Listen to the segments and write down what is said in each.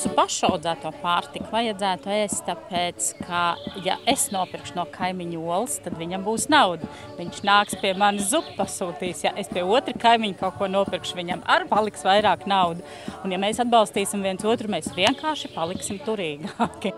mūsu pašaudzēto pārtiku vajadzētu ēst tāpēc, ka, ja es nopirkšu no kaimiņu olas, tad viņam būs nauda. Viņš nāks pie manis zupu pasūtīs. Ja es pie otra kaimiņa kaut ko nopirkšu, viņam arī paliks vairāk nauda. Un ja mēs atbalstīsim viens otru, mēs vienkārši paliksim turīgāki.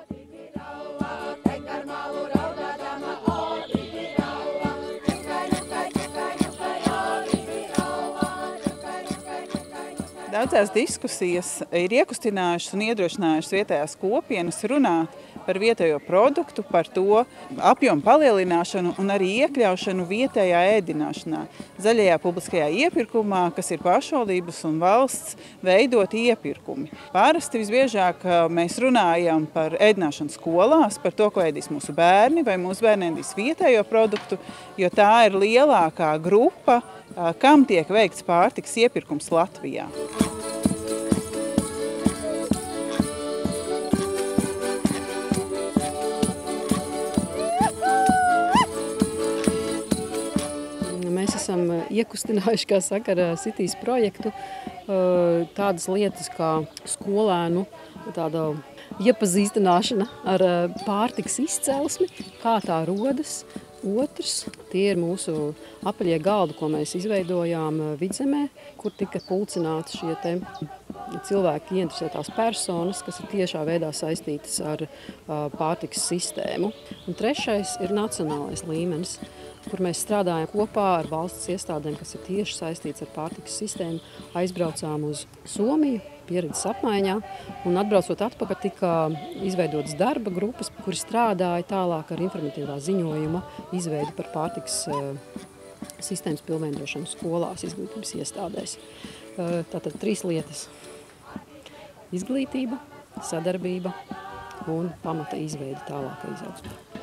Daudzās diskusijas ir iekustinājušas un iedrošinājušas vietējās kopienas runāt par vietējo produktu, par to apjomu palielināšanu un arī iekļaušanu vietējā ēdināšanā. Zaļajā publiskajā iepirkumā, kas ir pašvaldības un valsts veidoti iepirkumi. Parasti visbiežāk mēs runājam par ēdināšanu skolās, par to, ko ēdīs mūsu bērni vai mūsu bērni ēdīs vietējo produktu, jo tā ir lielākā grupa, kam tiek veikts pārtikas iepirkums Latvijā. Mēs esam iekustinājuši, kā saka, ar Citīs projektu tādas lietas kā skolēnu tāda iepazīstināšana ar pārtikas izcelsmi, kā tā rodas. Otrs, tie ir mūsu apaļie galdi, ko mēs izveidojām Vidzemē, kur tika pulcināti šie te cilvēki ieinteresētās personas, kas ir tiešā veidā saistītas ar pārtikas sistēmu. Un trešais ir nacionālais līmenis, kur mēs strādājam kopā ar valsts iestādēm, kas ir tieši saistīts ar pārtikas sistēmu. Aizbraucām uz Somiju, pieredzes apmaiņā, un atbraucot atpakaļ tika izveidotas darba grupas, kuri strādāja tālāk ar informatīvā ziņojuma izveidi par pārtikas sistēmas pilnveidošanu skolās, izglītības iestādēs. Tātad 3 lietas – izglītība, sadarbība un pamata izveidi tālākai izaugsmē.